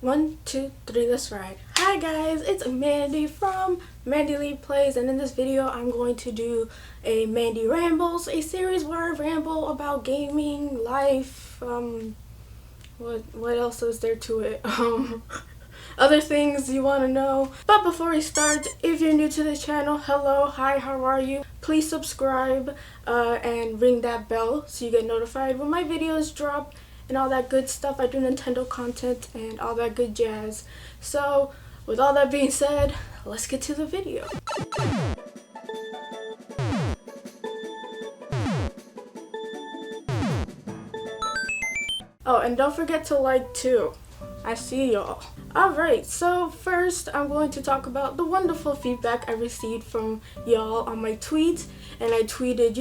One, two, three, let's ride. Hi guys, it's Mandy from MandyleePlays, and in this video I'm going to do a Mandy Rambles, a series where I ramble about gaming, life, what else is there to it? Other things you want to know. But before we start, if you're new to the channel, hello, hi, how are you? Please subscribe and ring that bell so you get notified when my videos drop and all that good stuff. I do Nintendo content and all that good jazz. So with all that being said, let's get to the video. Oh, and don't forget to like too. I see y'all. Alright, so first I'm going to talk about the wonderful feedback I received from y'all on my tweets. And I tweeted,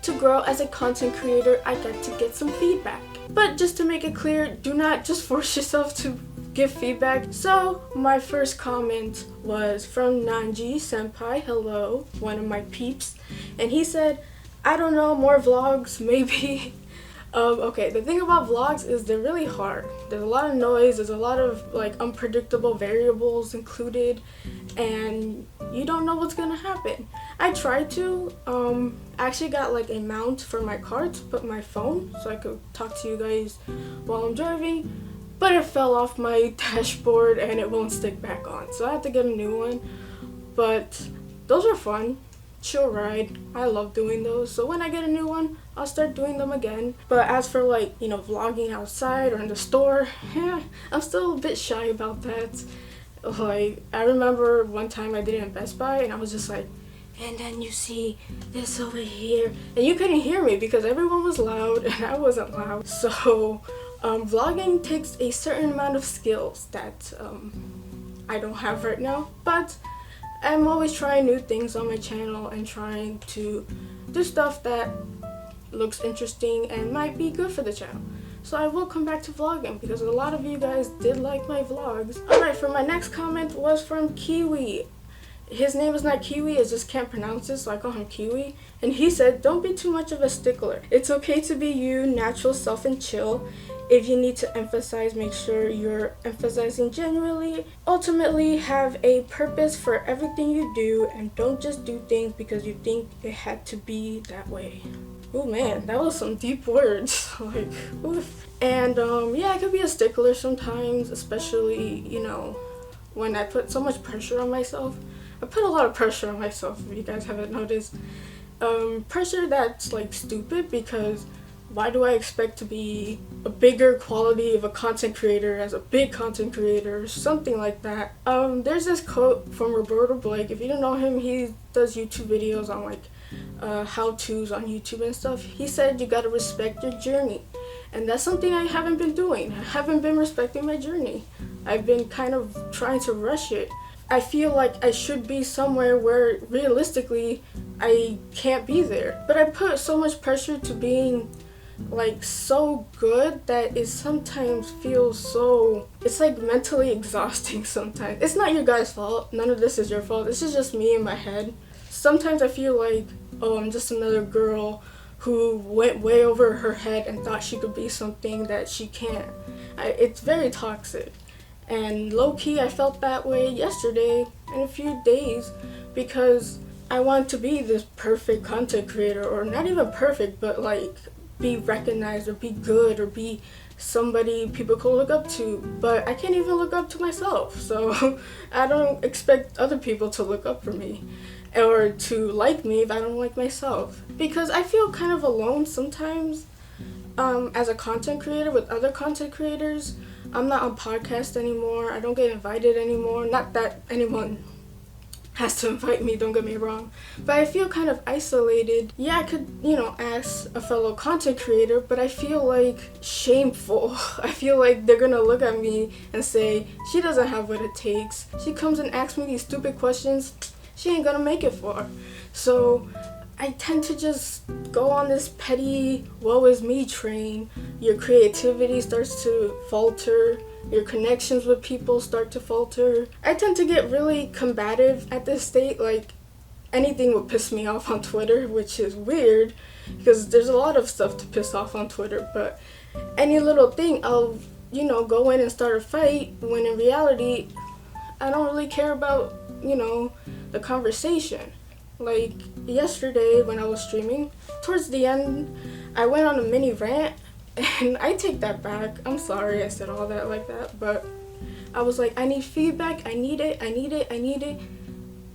to grow as a content creator, I got to get some feedback. But just to make it clear, do not just force yourself to give feedback. So my first comment was from Nanji Senpai, hello, one of my peeps. And he said, I don't know, more vlogs, maybe. Okay, the thing about vlogs is they're really hard. There's a lot of noise, there's a lot of unpredictable variables included, and you don't know what's gonna happen. I tried to, actually got a mount for my car to put my phone so I could talk to you guys while I'm driving, but it fell off my dashboard and it won't stick back on, so I have to get a new one. But those are fun. Chill ride. I love doing those, so when I get a new one I'll start doing them again. But as for vlogging outside or in the store, I'm still a bit shy about that. I remember one time I did it in Best Buy and I was just like, and then you see this over here, and you couldn't hear me because everyone was loud and I wasn't loud. So vlogging takes a certain amount of skills that I don't have right now, but I'm always trying new things on my channel and trying to do stuff that looks interesting and might be good for the channel. So I will come back to vlogging because a lot of you guys did like my vlogs. Alright, for my next comment was from Kiwi. His name is not Kiwi, I just can't pronounce it, so I call him Kiwi. And he said, don't be too much of a stickler. It's okay to be you, natural self, and chill. If you need to emphasize, make sure you're emphasizing genuinely. Ultimately, have a purpose for everything you do and don't just do things because you think it had to be that way. Oh man, that was some deep words. Oof. And yeah, I could be a stickler sometimes, especially, when I put so much pressure on myself. I put a lot of pressure on myself, if you guys haven't noticed. Pressure that's stupid, because why do I expect to be a bigger quality of a content creator as a big content creator, something like that. There's this quote from Roberto Blake. If you don't know him, he does YouTube videos on how-tos on YouTube and stuff. He said you gotta respect your journey, and that's something I haven't been doing. I haven't been respecting my journey. I've been kind of trying to rush it. I feel like I should be somewhere where realistically I can't be there, but I put so much pressure to being so good that it sometimes feels so, it's mentally exhausting sometimes. It's not your guys' fault, none of this is your fault, this is just me in my head. Sometimes I feel like, oh, I'm just another girl who went way over her head and thought she could be something that she can't. It's very toxic. And low-key, I felt that way yesterday in a few days because I want to be this perfect content creator, or not even perfect, but be recognized or be good or be somebody people could look up to. But I can't even look up to myself, so I don't expect other people to look up for me or to like me if I don't like myself. Because I feel kind of alone sometimes as a content creator with other content creators. I'm not on podcasts anymore. I don't get invited anymore. Not that anyone has to invite me, don't get me wrong. But I feel kind of isolated. Yeah, I could, ask a fellow content creator, but I feel shameful. I feel like they're gonna look at me and say, she doesn't have what it takes. She comes and asks me these stupid questions. She ain't gonna make it far. So I tend to just go on this petty woe is me train. Your creativity starts to falter. Your connections with people start to falter. I tend to get really combative at this state. Anything would piss me off on Twitter, which is weird because there's a lot of stuff to piss off on Twitter, but any little thing I'll go in and start a fight when in reality, I don't really care about, the conversation. Like yesterday when I was streaming, towards the end, I went on a mini rant, and I take that back. I'm sorry I said all that like that, but I was like, I need feedback, I need it.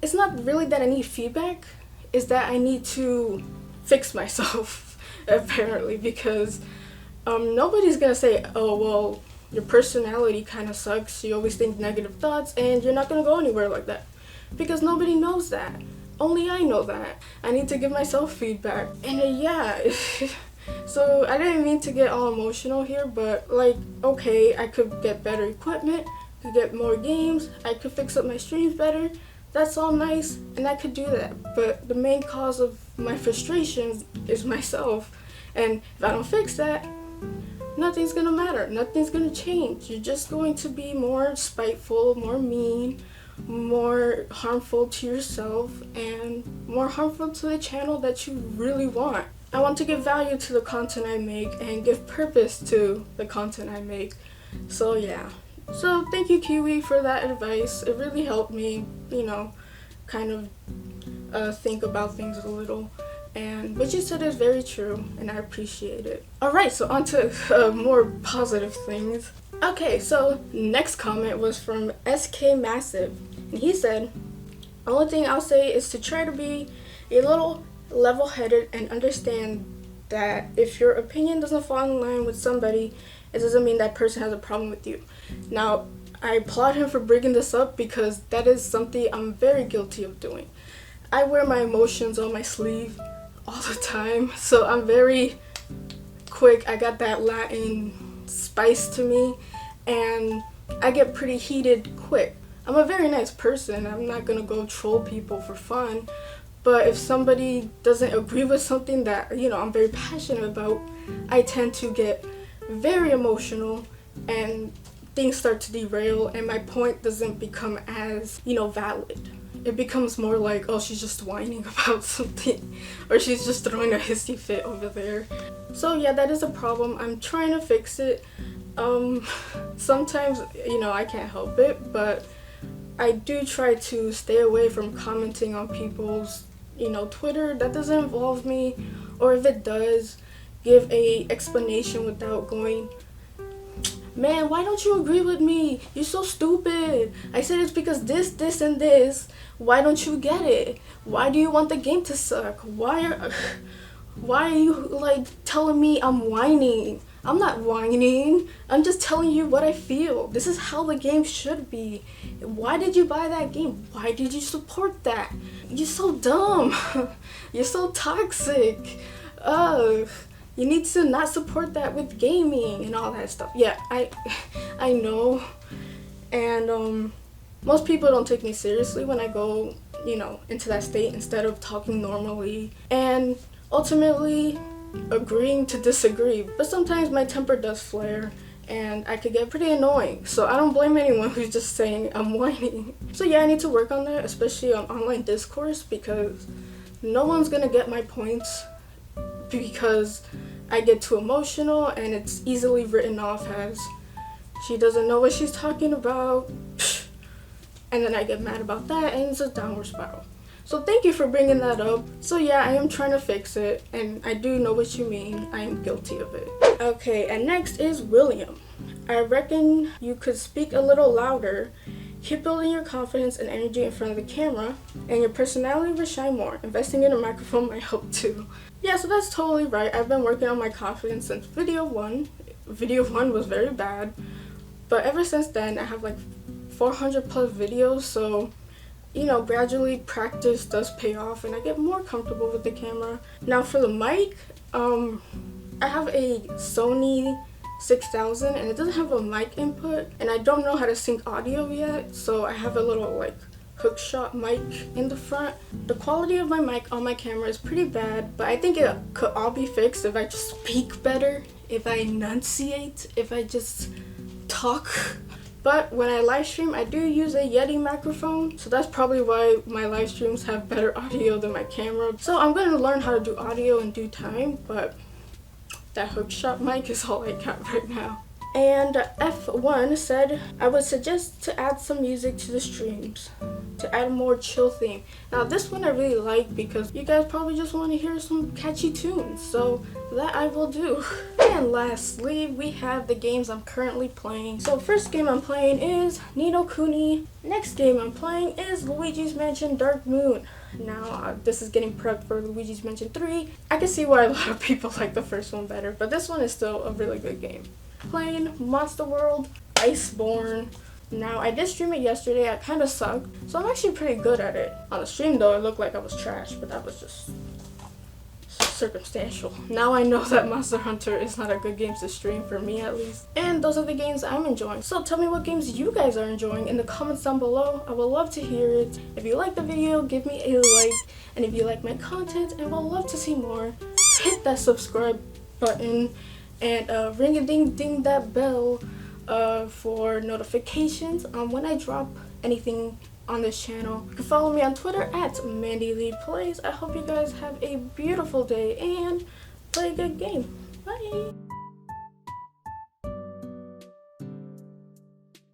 It's not really that I need feedback, it's that I need to fix myself, apparently, because nobody's gonna say, oh, well, your personality kind of sucks, you always think negative thoughts, and you're not gonna go anywhere like that. Because nobody knows that. Only I know that. I need to give myself feedback. And yeah, so I didn't mean to get all emotional here, but like, okay, I could get better equipment, could get more games, I could fix up my streams better. That's all nice, and I could do that. But the main cause of my frustrations is myself. And if I don't fix that, nothing's gonna matter. Nothing's gonna change. You're just going to be more spiteful, more mean, more harmful to yourself, and more harmful to the channel that you really want. I want to give value to the content I make and give purpose to the content I make. So yeah. So thank you, Kiwi, for that advice. It really helped me, kind of think about things a little. And what you said is very true, and I appreciate it. Alright, so on to more positive things. Okay, so next comment was from SK Massive, and he said, only thing I'll say is to try to be a little level-headed and understand that if your opinion doesn't fall in line with somebody, it doesn't mean that person has a problem with you. Now, I applaud him for bringing this up because that is something I'm very guilty of doing. I wear my emotions on my sleeve all the time, so I'm very quick. I got that Latin spice to me, and I get pretty heated quick. I'm a very nice person. I'm not gonna go troll people for fun, but if somebody doesn't agree with something that I'm very passionate about, I tend to get very emotional and things start to derail, and my point doesn't become as valid. It becomes more like, oh, she's just whining about something, or she's just throwing a hissy fit over there. So yeah, that is a problem. I'm trying to fix it. Sometimes I can't help it, but I do try to stay away from commenting on people's Twitter that doesn't involve me, or if it does, give a explanation without going, man, why don't you agree with me? You're so stupid. I said it's because this, and this. Why don't you get it? Why do you want the game to suck? Why are you telling me I'm whining? I'm not whining. I'm just telling you what I feel. This is how the game should be. Why did you buy that game? Why did you support that? You're so dumb. You're so toxic. Ugh. You need to not support that with gaming and all that stuff. Yeah, I know. And most people don't take me seriously when I go, into that state instead of talking normally and ultimately agreeing to disagree. But sometimes my temper does flare and I could get pretty annoying. So I don't blame anyone who's just saying I'm whining. So yeah, I need to work on that, especially on online discourse, because no one's gonna get my points because I get too emotional and it's easily written off as she doesn't know what she's talking about, and then I get mad about that and it's a downward spiral. So thank you for bringing that up. So yeah, I am trying to fix it, and I do know what you mean. I am guilty of it. Okay, and next is William. I reckon you could speak a little louder. Keep building your confidence and energy in front of the camera, and your personality will shine more. Investing in a microphone might help too. Yeah, so that's totally right. I've been working on my confidence since video one. Video one was very bad, but ever since then I have 400 plus videos, so gradually practice does pay off and I get more comfortable with the camera. Now for the mic, I have a Sony 6000 and it doesn't have a mic input, and I don't know how to sync audio yet, so I have a little hook shot mic in the front. The quality of my mic on my camera is pretty bad, but I think it could all be fixed if I just speak better, if I enunciate, if I just talk. But when I live stream, I do use a Yeti microphone, so that's probably why my live streams have better audio than my camera. So I'm going to learn how to do audio in due time, but that hookshot mic is all I got right now. And F1 said I would suggest to add some music to the streams to add a more chill theme. Now this one I really like because you guys probably just want to hear some catchy tunes, so that I will do. And lastly, we have the games I'm currently playing. So first game I'm playing is Ni no Kuni. Next game I'm playing is Luigi's Mansion Dark Moon. Now this is getting prepped for Luigi's Mansion 3. I can see why a lot of people like the first one better, but this one is still a really good game. Playing Monster World Iceborne. Now I did stream it yesterday. I kind of sucked, so I'm actually pretty good at it. On the stream though, it looked like I was trash, but that was just circumstantial. Now I know that Monster Hunter is not a good game to stream, for me at least. And those are the games I'm enjoying. So tell me what games you guys are enjoying in the comments down below. I would love to hear it. If you like the video, give me a like. And if you like my content and would love to see more, hit that subscribe button and ring-a-ding-ding that bell for notifications on when I drop anything on this channel. You can follow me on Twitter at MandyleePlays. I hope you guys have a beautiful day and play a good game. Bye!